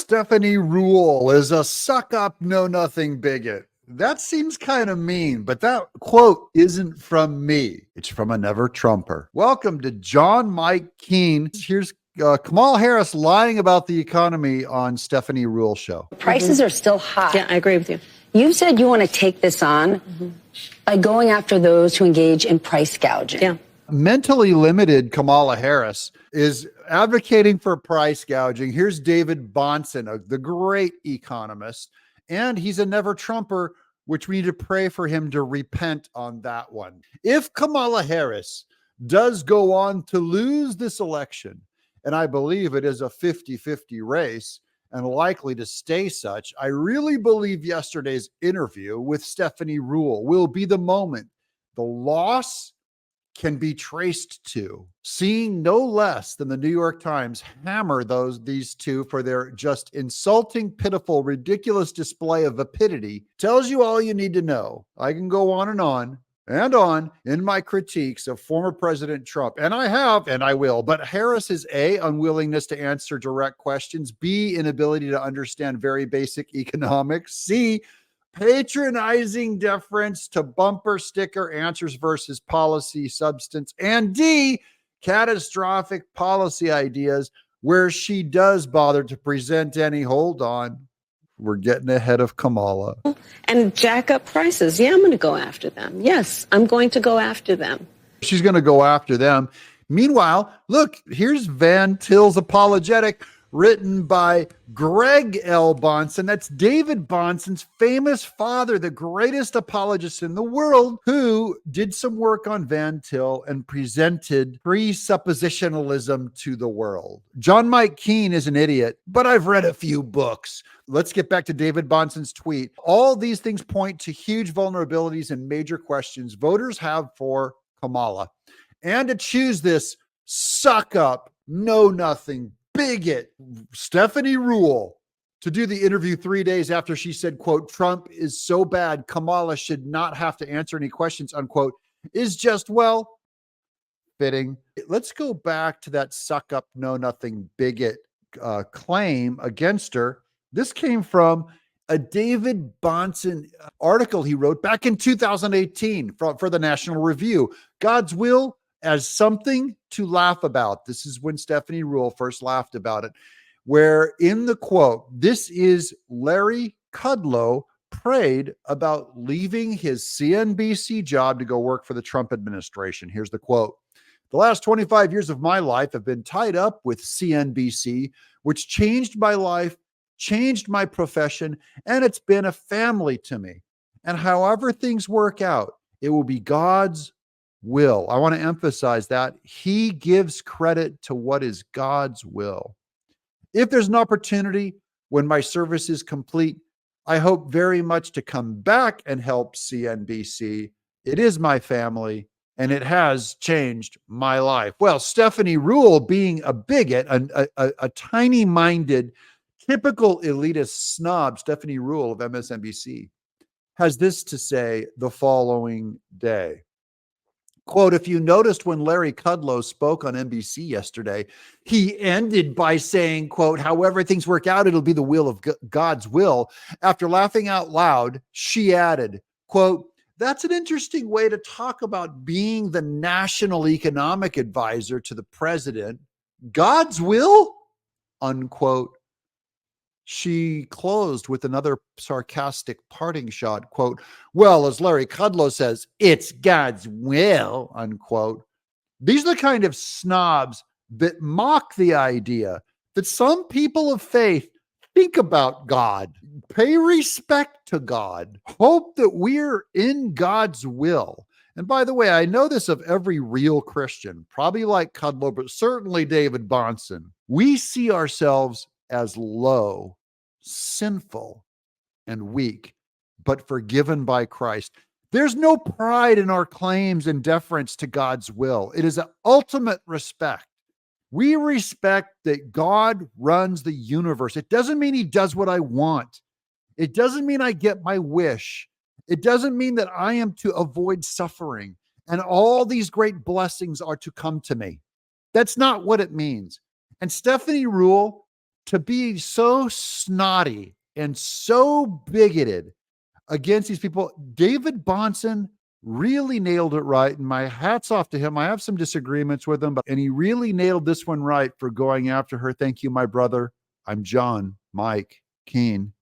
Stephanie Ruhle is a suck-up, know-nothing bigot. That seems kind of mean, but that quote isn't from me. It's from a never-Trumper. Welcome to John Mike Keene. Here's Kamala Harris lying about the economy on Stephanie Ruhle show. Prices are still high. Yeah, I agree with you. You said you want to take this on by going after those who engage in price gouging. Yeah. Mentally limited Kamala Harris is advocating for price gouging. Here's David Bahnsen, the great economist, and he's a never-Trumper, which we need to pray for him to repent on that one. If Kamala Harris does go on to lose this election, and I believe it is a 50-50 race and likely to stay such, I really believe yesterday's interview with Stephanie Ruhle will be the moment the loss can be traced to. Seeing no less than the New York Times hammer these two for their just insulting, pitiful, ridiculous display of vapidity tells you all you need to know. I can go on and on in my critiques of former President Trump, and I have, and I will, but Harris's A, unwillingness to answer direct questions, B, inability to understand very basic economics, C, patronizing deference to bumper sticker answers versus policy substance, and D, catastrophic policy ideas where she does bother to present any. Hold on, we're getting ahead of Kamala. And jack up prices. Yeah, I'm going to go after them. Yes, I'm going to go after them. She's going to go after them. Meanwhile, look, here's Van Til's apologetic, written by Greg L. Bahnsen. That's David Bahnsen's famous father, the greatest apologist in the world, who did some work on Van Til and presented presuppositionalism to the world. John Mike Keene is an idiot, but I've read a few books. Let's get back to David Bahnsen's tweet. All these things point to huge vulnerabilities and major questions voters have for Kamala. And to choose this suck-up, know-nothing, bigot Stephanie Ruhle to do the interview 3 days after she said, quote, Trump is so bad, Kamala should not have to answer any questions, unquote, is just, well, fitting. Let's go back to that suck-up, know-nothing bigot claim against her. This came from a David Bahnsen article he wrote back in 2018 for the National Review. God's will as something to laugh about. This is when Stephanie Ruhle first laughed about it, where in the quote, this is Larry Kudlow prayed about leaving his CNBC job to go work for the Trump administration. Here's the quote. The last 25 years of my life have been tied up with CNBC, which changed my life, changed my profession, and it's been a family to me. And however things work out, it will be God's will. I want to emphasize that he gives credit to what is God's will. If there's an opportunity when my service is complete, I hope very much to come back and help CNBC. It is my family and it has changed my life. Well, Stephanie Ruhle, being a bigot, a tiny-minded, typical elitist snob, Stephanie Ruhle of MSNBC, has this to say the following day. Quote, if you noticed when Larry Kudlow spoke on NBC yesterday, he ended by saying, quote, however things work out, it'll be the will of God's will. After laughing out loud, she added, quote, that's an interesting way to talk about being the national economic advisor to the president. God's will, unquote. She closed with another sarcastic parting shot, quote, well, as Larry Kudlow says, it's God's will, unquote. These are the kind of snobs that mock the idea that some people of faith think about God, pay respect to God, hope that we're in God's will. And by the way, I know this of every real Christian, probably like Kudlow, but certainly David Bahnsen. We see ourselves as low, sinful, and weak, but forgiven by Christ. There's no pride in our claims and deference to God's will. It is an ultimate respect. We respect that God runs the universe. It doesn't mean he does what I want. It doesn't mean I get my wish. It doesn't mean that I am to avoid suffering and all these great blessings are to come to me. That's not what it means. And Stephanie Ruhle to be so snotty and so bigoted against these people. David Bahnsen really nailed it right. And my hat's off to him. I have some disagreements with him, and he really nailed this one right for going after her. Thank you, my brother. I'm John Mike Keene.